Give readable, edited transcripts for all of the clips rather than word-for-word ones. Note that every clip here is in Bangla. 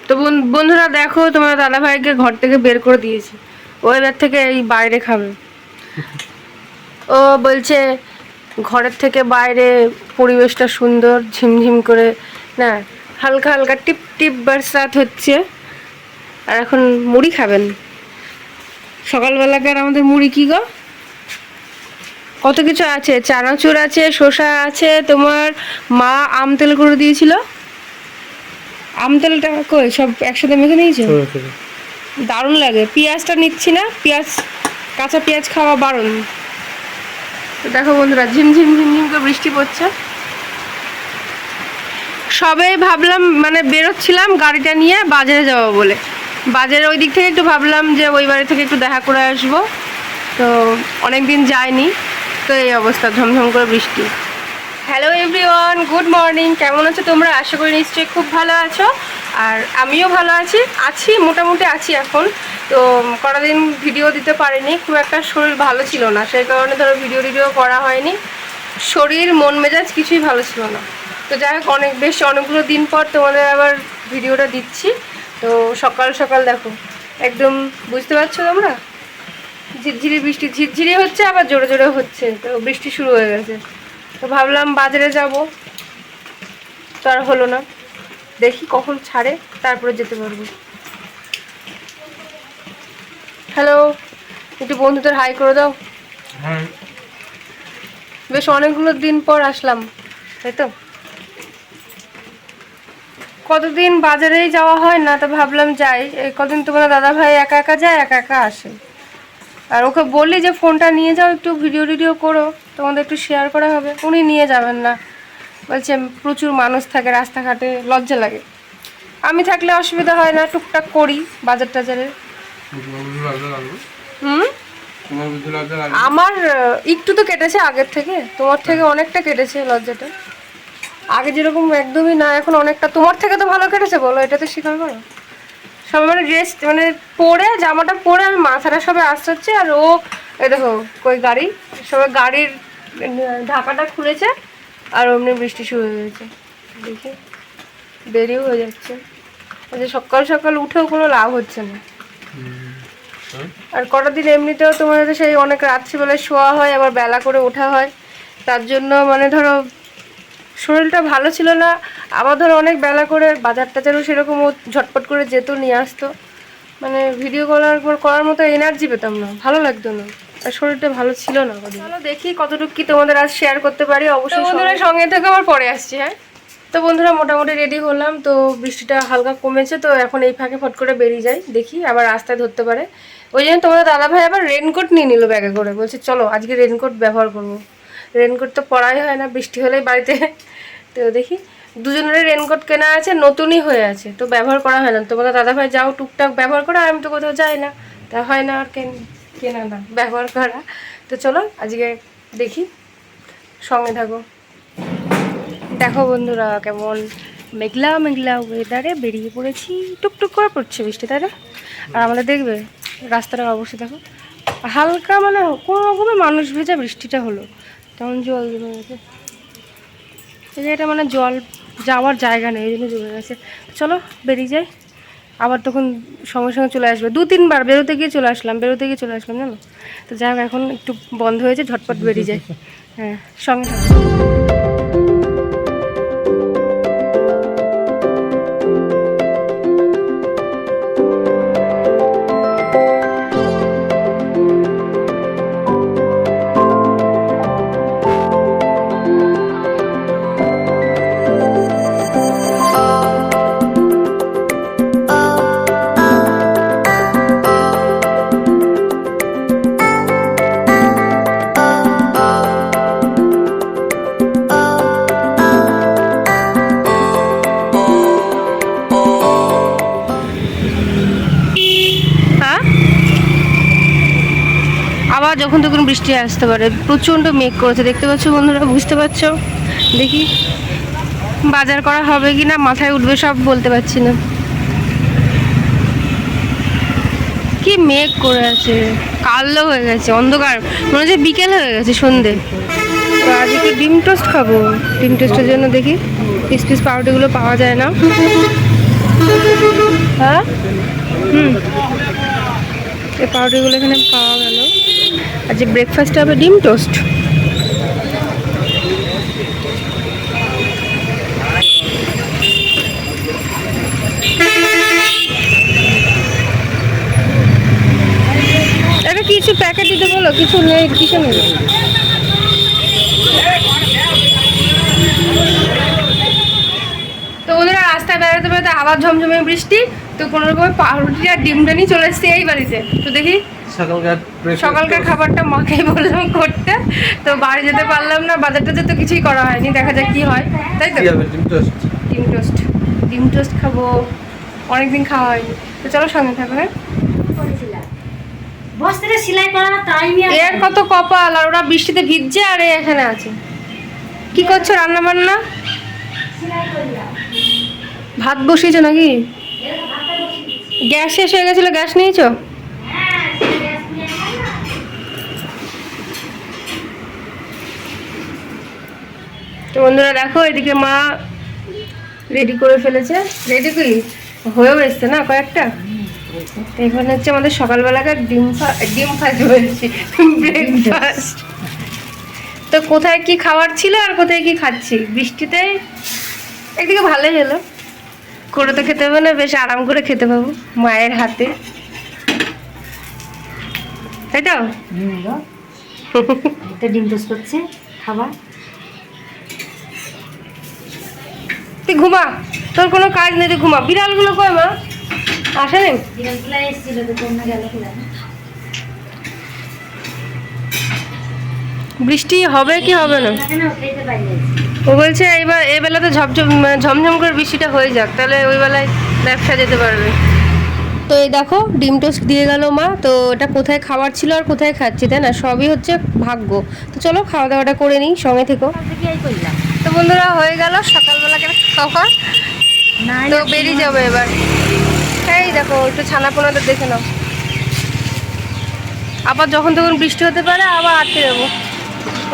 তো বন্ধুরা দেখো, তোমার দাদা ভাইকে ঘর থেকে বের করে দিয়েছি, ও এবার থেকে এই বাইরে খাবে। ও বলছে ঘরের থেকে বাইরে পরিবেশটা সুন্দর, ঝিমঝিম করে না, হালকা হালকা টিপ টিপ বরসাত হচ্ছে, আর এখন মুড়ি খাবেন। সকালবেলাকার আমাদের মুড়ি কি গো, কত কিছু আছে, চানাচুর আছে, শসা আছে, তোমার মা আম তেল করে দিয়েছিল, আম তেলটা কই সব একসাথে মেখে নিয়েছে, দারুণ লাগে। পেঁয়াজটা নিচ্ছি না, পেঁয়াজ কাঁচা পেঁয়াজ খাওয়া বারণ। তো দেখো বন্ধুরা, ঝিমঝিম ঝিমঝিম করে বৃষ্টি পড়ছে। সবে ভাবলাম মানে বেরোচ্ছিলাম গাড়িটা নিয়ে বাজারে যাবো বলে, বাজারের ওই দিক থেকে একটু ভাবলাম যে ওই বাড়ি থেকে একটু দেখা করে আসবো, তো অনেক দিন যাইনি, তো এই অবস্থা, ঝমঝম করে বৃষ্টি। Hello everyone, good morning. কেমন আছো তোমরা? আশা করি নিশ্চয়ই খুব ভালো আছো, আর আমিও ভালো আছি মোটামুটি আছি এখন। তো কটা দিন ভিডিও দিতে পারিনি, খুব একটা শরীর ভালো ছিল না, সেই কারণে ধরো ভিডিও করা হয়নি। শরীর মন মেজাজ কিছুই ভালো ছিল না। তো যাই হোক, অনেকগুলো দিন পর তোমাদের আবার ভিডিওটা দিচ্ছি। তো সকাল সকাল দেখো, একদম বুঝতে পারছো তোমরা, ঝিরঝিরি বৃষ্টি, ঝিরঝিরি হচ্ছে আবার জোরে জোরে হচ্ছে, তো বৃষ্টি শুরু হয়ে গেছে। তো ভাবলাম বাজারে যাব, তো আর হলো না, দেখি কখন ছাড়ে তারপরে যেতে পারবো। হ্যালো, একটু বন্ধুদের হাই করে দাও। বেশ অনেকগুলো দিন পর আসলাম, তাই তো, কতদিন বাজারেই যাওয়া হয় না, তো ভাবলাম যাই। এই কদিন তোমার দাদা ভাই একা একা যায়, একা একা আসে, আর ওকে বললি যে ফোনটা নিয়ে যাও, একটু ভিডিও করো, তোমাদের একটু শেয়ার করা হবে। উনি নিয়ে যাবেন না, বলছে প্রচুর মানুষ থাকে রাস্তাঘাটে, লজ্জা লাগে। আমি থাকলে অসুবিধা হয় না, টুকটাক করি বাজার টাজারে। আমার একটু তো কেটেছে আগের থেকে, তোমার থেকে অনেকটা কেটেছে লজ্জাটা। আগে যেরকম একদমই না, এখন অনেকটা। তোমার থেকে তো ভালো কেটেছে, বলো, এটা তো স্বীকার করো। সবাই মানে ড্রেস মানে পরে, জামাটা পরে আমি মাথাটা সবাই আসছে, আর ও এই দেখো কই গাড়ি, সবাই গাড়ির ঢাকাটা খুলেছে, আর অমনি বৃষ্টি শুরু হয়ে গেছে। দেখি দেরিও হয়ে যাচ্ছে, সকাল সকাল উঠেও কোনো লাভ হচ্ছে না। আর কটা দিন এমনিতেও তোমার সেই অনেক রাত্রিবেলায় শোয়া হয়, আবার বেলা করে ওঠা হয়, তার জন্য মানে ধরো শরীরটা ভালো ছিল না। আবার ধরো অনেক বেলা করে বাজার টাজারও সেরকম ও ঝটপট করে যেত, নিয়ে আসতো, মানে ভিডিও করার মতো এনার্জি পেতাম না, ভালো লাগতো না, আর শরীরটা ভালো ছিল না। চলো দেখি কতটুকু কি তোমাদের আজ শেয়ার করতে পারি। অবশ্যই বন্ধুরা সঙ্গে থেকে আবার পরে আসছি। হ্যাঁ, তো বন্ধুরা মোটামুটি রেডি হলাম, তো বৃষ্টিটা হালকা কমেছে, তো এখন এই ফাঁকে ফট করে বেরিয়ে যাই, দেখি আবার রাস্তায় ধরতে পারে। ওই জন্য তোমাদের দাদাভাই আবার রেনকোট নিয়ে নিল ব্যাগে করে, বলছে চলো আজকে রেনকোট ব্যবহার করবো। রেনকোট তো পরাই হয় না বৃষ্টি হলেই বাড়িতে, তো দেখি দুজনেরই রেনকোট কেনা আছে, নতুনই হয়ে আছে, তো ব্যবহার করা হয় না। তোমাদের দাদাভাই যাও টুকটাক ব্যবহার করা, আমি তো কোথাও যাই না, তা হয় না আর কেনা না, ব্যবহার করা। তো চলো আজকে দেখি, সঙ্গে থাকো। দেখো বন্ধুরা, কেমন মেঘলা মেঘলা ওয়েদারে বেরিয়ে পড়েছি, টুকটুক করে পড়ছে বৃষ্টি, তাই না? আর আমাদের দেখবে রাস্তাটার অবশ্যই দেখো, হালকা মানে কোনো রকমে মানুষ ভেজা বৃষ্টিটা হলো, তেমন জল জমে গেছে। এই যে এটা মানে জল যাওয়ার জায়গা নেই, এই জন্য জমে গেছে। চলো বেরিয়ে যাই, আবার তখন সঙ্গে সঙ্গে চলে আসবে। 2-3 বার বেরোতে গিয়ে চলে আসলাম জানো। তো যাই হোক, এখন একটু বন্ধ হয়েছে, ঝটপট বেরিয়ে যায়। হ্যাঁ, সঙ্গে থাকো। আবার যখন তখন বৃষ্টি আসতে পারে, প্রচণ্ড মেঘ করেছে, দেখতে পাচ্ছ বন্ধুরা, বুঝতে পারছো? দেখি বাজার করা হবে কি না, মাথায় উঠবে সব, বলতে পারছি না। কি মেঘ করে আছে, কালো হয়ে গেছে, অন্ধকার, মনে হচ্ছে বিকেল হয়ে গেছে, সন্ধে। তো আজকে ডিম টোস্ট খাবো, ডিম টোস্টের জন্য দেখি পিস পাউরুটিগুলো পাওয়া যায় না। হ্যাঁ এই পাউরুটিগুলো এখানে পাওয়া গেল। আর যে ব্রেকফাস্টে হবে ডিম টোস্ট। এটা কিছু প্যাকেট দিতে বলো, কিছু নেই, কিছু নেই। তো ওদের রাস্তায় বেড়াতে বেড়াতে আবার ঝমঝমে বৃষ্টি, তো কোনো রকমের পাউরুটি আর ডিমটা নিয়ে চলে এসছি এই বাড়িতে। তো দেখি সকালকার খাবারটা মাকেই বললাম করতে, তো বাড়ি যেতে পারলাম না, বাজারটাতে তো কিছুই করা হয়নি, দেখা যাক কি হয়। তাই তো ডিম টোস্ট খাবো, অনেকদিন খাওয়া হয়নি। তো চলো সঙ্গে থাকো। হ্যাঁ এর কত কপাল, আর ওরা বৃষ্টিতে ভিজছে আর এখানে আছে। কি করছো রান্না বান্না? ভাত বসিয়েছো নাকি? গ্যাস শেষ হয়ে গেছিল, গ্যাস নিয়েছো? তো বন্ধুরা দেখো এদিকে মা রেডি করে ফেলেছে, রেডি করি হয়েও এসছে না কয়েকটা। এখানে হচ্ছে আমাদের সকালবেলাকার ডিম ফাস্ট বলছি, ব্রেকফাস্ট। তো কোথায় কি খাবার ছিল আর কোথায় কি খাচ্ছি বৃষ্টিতে, একদিকে ভালোই হলো, করে তো খেতে হবে না, বেশ আরাম করে খেতে পাবো মায়ের হাতে, তাই তো? ডিম টোস্ট করছে খাবার। তুই ঘুমা, তোর কোনো কাজ নেই, তুই ঘুমা। বিড়ালগুলো কই মা? আসেনি? বিড়ালগুলো এসেছিল তো তোমরা গেল কিনা? বৃষ্টি হবে কি হবে না ও বলছে, এইবার এই বেলাতে ঝমঝম করে বৃষ্টিটা হয়ে যাক, তাহলে ওই বেলায় ব্যবসা যেতে পারবে। তো এই দেখো ডিম টোস্ট দিয়ে গেল মা। তো এটা কোথায় খাবার ছিল আর কোথায় খাচ্ছি, তাই না? সবই হচ্ছে ভাগ্য। তো চলো খাওয়া দাওয়াটা করে নিই, সঙ্গে থেকো। তো বন্ধুরা হয়ে গেল সকালবেলাকার খাবার, তো বেরিয়ে যাবো এবার। এই দেখো একটু ছানা পোনাটা দেখে নাও, আবার যখন তখন বৃষ্টি হতে পারে, আবার আটকে যাবো,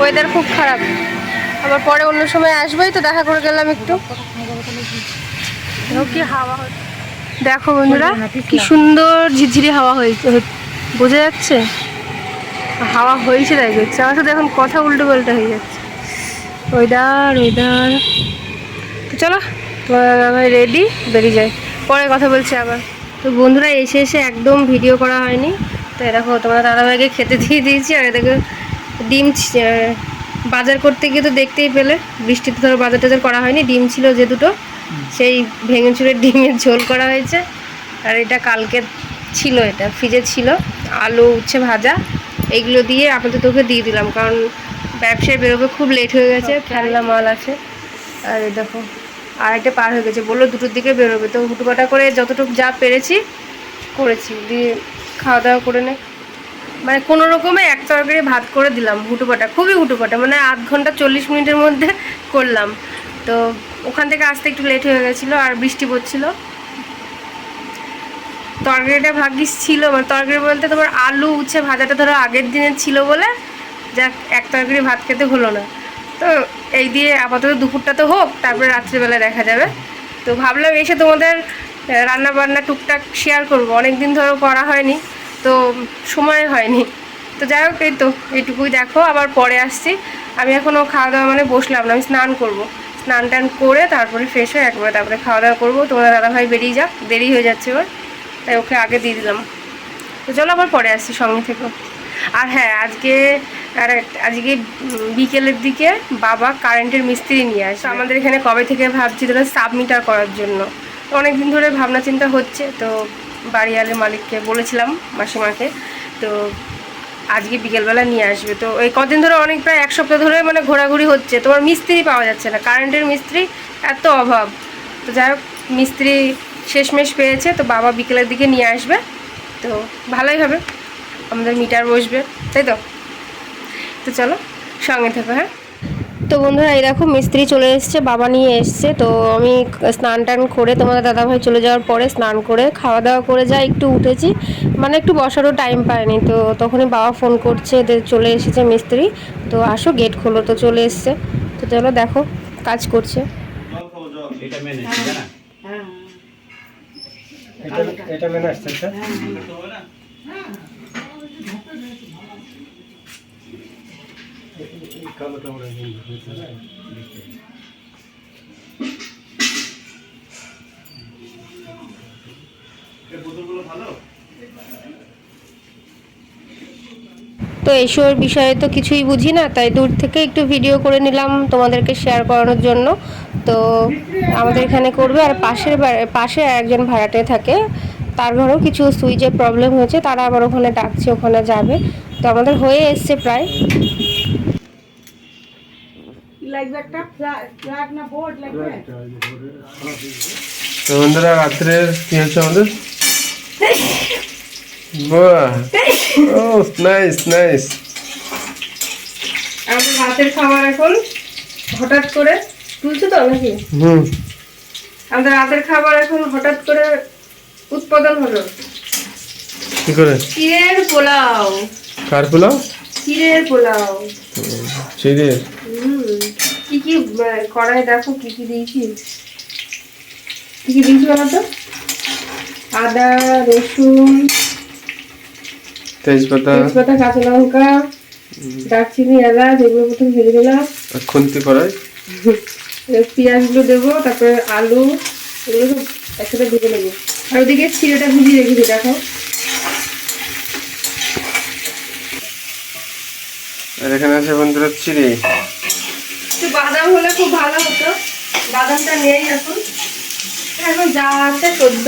ওয়েদার খুব খারাপ। আবার পরে অন্য সময় আসবোই, তো দেখা করে গেলাম একটু। কি হাওয়া হচ্ছে দেখো বন্ধুরা, কি সুন্দর ঝিরঝিরি হাওয়া হয়েছে, বোঝা যাচ্ছে হাওয়া হয়েছে, তাই দেখছি। আমার সাথে এখন কথা উল্টো পাল্টা হয়ে যাচ্ছে, ওয়েদার। তো চলো তোমার রেডি, বেরিয়ে যায়, পরে কথা বলছি আবার। তো বন্ধুরা এসে এসে একদম ভিডিও করা হয়নি। তো দেখো তোমরা দাদাভাইকে খেতে দিয়ে দিয়েছি, আর দেখো ডিম বাজার করতে গিয়ে তো দেখতেই পেলে, বৃষ্টিতে ধরো বাজার টাজার করা হয়নি, ডিম ছিল যে দুটো, সেই ভেঙে চুরে ডিমের ঝোল করা হয়েছে। আর এটা কালকে ছিল, এটা ফ্রিজে ছিল, আলু উচ্ছে ভাজা, এইগুলো দিয়ে আপাতত ওকে দিয়ে দিলাম, কারণ ব্যবসায় বেরোবে, খুব লেট হয়ে গেছে, খেলনা মাল আছে। আর এই দেখো আড়াইটে পার হয়ে গেছে, বললো 2টোর দিকে বেরোবে, তো হুটোপাটা করে যতটুকু যা পেরেছি করেছি, দিয়ে খাওয়া দাওয়া করে নে, মানে কোনো রকমে এক তরকারি ভাত করে দিলাম, হুটোপাটা, খুবই হুটোপাটা, মানে আধ ঘন্টা 40 মিনিটের মধ্যে করলাম। তো ওখান থেকে আসতে একটু লেট হয়ে গেছিলো, আর বৃষ্টি পড়ছিল। তরকারিটা ভাগ্যিস ছিল, মানে তরকারি বলতে তোমার আলু উচ্ছে ভাজাটা ধরো আগের দিনের ছিল বলে যাক এক তরকারি ভাত খেতে হলো না। তো এই দিয়ে আপাতত দুপুরটা তো হোক, তারপরে রাত্রিবেলা দেখা যাবে। তো ভাবলাম এসে তোমাদের রান্না বান্না টুকটাক শেয়ার করবো, অনেক দিন ধরো করা হয়নি, তো সময় হয়নি। তো যাই হোক, এই তো এইটুকুই দেখো, আবার পরে আসছি। আমি এখনও খাওয়া দাওয়া মানে বসলাম না, আমি স্নান করবো, স্নান টান করে তারপরে ফ্রেশ হয়ে একবারে তারপরে খাওয়া দাওয়া করবো। তোমাদের দাদাভাই বেরিয়ে যাক, দেরি হয়ে যাচ্ছে এবার, তাই ওকে আগে দিয়ে দিলাম। তো চলো আবার পরে আসছি, সঙ্গে থেকো। আর হ্যাঁ আজকে বিকেলের দিকে বাবা কারেন্টের মিস্ত্রি নিয়ে আসে আমাদের এখানে। কবে থেকে ভাবছি ধরো সাবমিটার করার জন্য, তো অনেক দিন ধরে ভাবনা চিন্তা হচ্ছে। তো বাড়িওয়ালের মালিককে বলেছিলাম, মাসিমাকে, তো আজকে বিকেলবেলা নিয়ে আসবে। তো এই কদিন ধরে অনেক প্রায় 1 সপ্তাহ ধরে মানে ঘোরাঘুরি হচ্ছে, তোমার মিস্ত্রি পাওয়া যাচ্ছে না, কারেন্টের মিস্ত্রি এত অভাব। তো যাই হোক মিস্ত্রি শেষমেশ পেয়েছে, তো বাবা বিকেলের দিকে নিয়ে আসবে, তো ভালোই হবে, আমাদের মিটার বসবে, তাই তো? তো চলো সঙ্গে থেকো। হ্যাঁ তো বন্ধুরা এই দেখো মিস্ত্রি চলে এসছে, বাবা নিয়ে এসছে। তো আমি স্নান টান করে, তোমাদের দাদাভাই চলে যাওয়ার পরে স্নান করে খাওয়া দাওয়া করে যাই, একটু উঠেছি, মানে একটু বসারও টাইম পায়নি। তো তখনই বাবা ফোন করছে, চলে এসেছে মিস্ত্রি, তো আসো গেট খোলো। তো চলে এসছে, তো চলো দেখো কাজ করছে। এটা মেনে আসছে এটা কালোটা ওরা তো এসবের বিষয়ে তো কিছুই বুঝি না, তাই দূর থেকে একটু ভিডিও করে নিলাম তোমাদেরকে শেয়ার করানোর জন্য। তো আমাদের এখানে করবে, আর পাশে একজন ভাড়াটে থাকে, তার ঘরেও কিছু সুইচের প্রবলেম হয়েছে, তারা আবার ওখানে ডাকছে, ওখানে যাবে। তো আমাদের হয়ে এসছে প্রায়। তো বন্ধুরা রাত্রে কি হচ্ছে আমাদের বাহ ও নাইস নাইস আমাদের রাতের খাবার এখন হঠাৎ করে তুলছো তো নাকি? আমাদের রাতের খাবার এখন হঠাৎ করে উৎপাদন হলো। কি করে? চিড়ের পোলাও। কার পোলাও? চিড়ের পোলাও। চিড়ের কি কি কড়াই দেখো কি কি দিয়েছি, কি কি দিয়েছি বলতো? আদা, রসুন, তেজপাতা, কাঁচা লঙ্কা, দারচিনি, এলাচ, এগুলো প্রথম ভেজে দিলাম। খুন্তি কড়াই, পেঁয়াজগুলো দেবো, তারপরে আলু, এগুলো সব একসাথে ভেজে নেবো। আর ওদিকে চিড়েটা ভিজিয়ে রেখেছি দেখো। আর এখানে আছে বন্ধুরা চিড়ে। একটু বাদাম হলে খুব ভালো হতো, বাদামটা নেই এখন। এখন যা আছে সদ্য,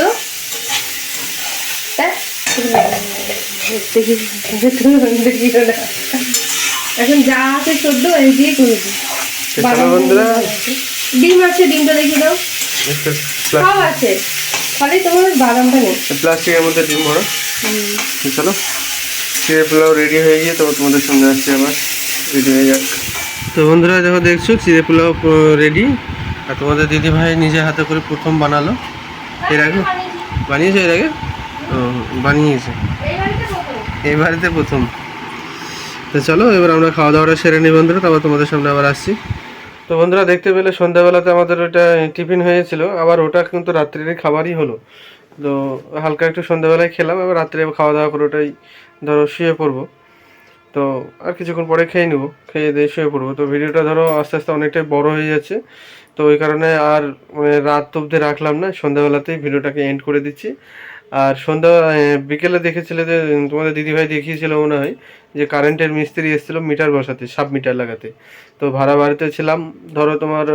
এখন যা আছে সদ্য এই দিয়ে করে দিই। বন্ধুরা ডিম আছে, ডিমটা দেখে দাও, সব আছে, খালি তোমার বাদামটা নেই। প্লাস্টিকের মধ্যে ডিম ভরা। চলো চিড়ে পোলাও রেডি হয়ে গিয়ে তবে তোমাদের সঙ্গে আসছে আবার, রেডি হয়ে যাক। তো বন্ধুরা দেখো দেখছো চিড়ে পোলাও রেডি। আর তোমাদের দিদি ভাই নিজে হাতে করে প্রথম বানালো। এর আগে বানিয়েছে? এর আগে বানিয়েছে, এই বাড়িতে প্রথম। তো চলো এবার আমরা খাওয়া দাওয়াটা সেরে নিই বন্ধুরা, তারপর তোমাদের সামনে আবার আসছি। তো বন্ধুরা দেখতে পেলে সন্ধ্যাবেলাতে আমাদের ওটা টিফিন হয়েছিল, আবার ওটা কিন্তু রাত্রির খাবারই হলো। তো হালকা একটু সন্ধ্যাবেলায় খেলাম, এবার রাত্রে খাওয়া দাওয়া করে ওটাই ধরো শুয়ে পড়বো। তো আর কিছুক্ষণ পরে খেয়ে নেবো, খেয়ে দিয়ে শুয়ে পড়বো। তো ভিডিওটা ধরো আস্তে আস্তে অনেকটাই বড় হয়ে যাচ্ছে, তো ওই কারণে আর রাত অবধি রাখলাম না, সন্ধ্যাবেলাতেই ভিডিওটাকে এন্ড করে দিচ্ছি। আর বিকেলে দেখেছিলে যে তোমাদের দিদিভাই দেখিয়েছিল মনে হয় যে কারেন্টের মিস্ত্রি এসেছিলো মিটার বসাতে, সাব মিটার লাগাতে। তো ভাড়া বাড়িতে ছিলাম, ধরো তোমার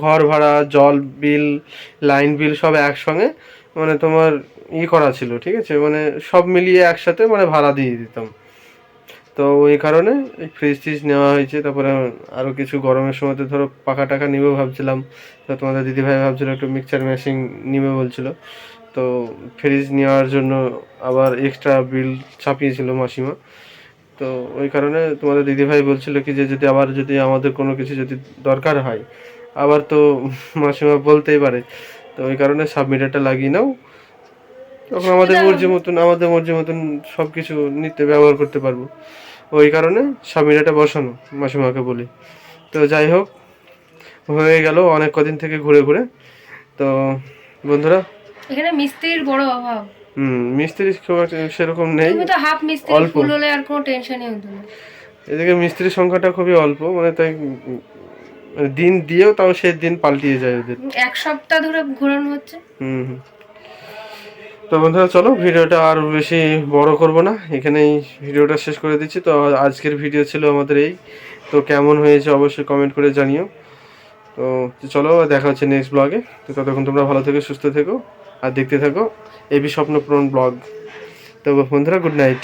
ঘর ভাড়া, জল বিল, লাইন বিল সব একসঙ্গে মানে তোমার করা ছিল, ঠিক আছে, মানে সব মিলিয়ে একসাথে মানে ভাড়া দিয়ে দিতাম। তো ওই কারণে এই ফ্রিজ টিজ নেওয়া হয়েছে। তারপরে আরও কিছু গরমের সময় তো ধরো পাখা টাকা নিবে ভাবছিলাম, তো তোমাদের দিদিভাই ভাবছিলো একটু মিক্সচার মেশিন নিবে বলছিল। তো ফ্রিজ নেওয়ার জন্য আবার এক্সট্রা বিল চাপিয়েছিল মাসিমা। তো ওই কারণে তোমাদের দিদিভাই বলছিল কি যে যদি আমাদের কোনো কিছু যদি দরকার হয় আবার তো মাসিমা বলতেই পারে। তো ওই কারণে সাবমিটারটা লাগিয়ে নাও, তখন আমাদের মর্জি মতন সব কিছু নিতে ব্যবহার করতে পারবো। ওই কারণে সাবমিটারটা বসানো মাসিমাকে বলি। তো যাই হোক হয়ে গেল অনেক কদিন থেকে ঘুরে ঘুরে। তো বন্ধুরা এখানে মিস্ত্রির বড় অভাব। মিস্ত্রি সেরকম নেই, তুমি তো হাফ মিস্ত্রি, ফুল হলে আর কোনো টেনশনই হতো না। এদিকে মিস্ত্রির সংখ্যাটা খুবই অল্প, মানে তাই দিন দিয়েও তাও সেই দিন পাল্টিয়ে যায় ওদের, এক সপ্তাহ ধরে ঘোরানো হচ্ছে। তো বন্ধুরা চলো ভিডিওটা আর বেশি বড় করব না, এখানেই ভিডিওটা শেষ করে দিচ্ছি। তো আজকের ভিডিও ছিল আমাদের এই। তো কেমন হয়েছে অবশ্যই কমেন্ট করে জানিও। তো চলো দেখা হচ্ছে নেক্সট ব্লগে। তো ততক্ষণ তোমরা ভালো থেকো, সুস্থ থেকো আর দেখতে থাকো এবি স্বপ্নপূরণ ব্লগ। তো বন্ধুরা গুড নাইট।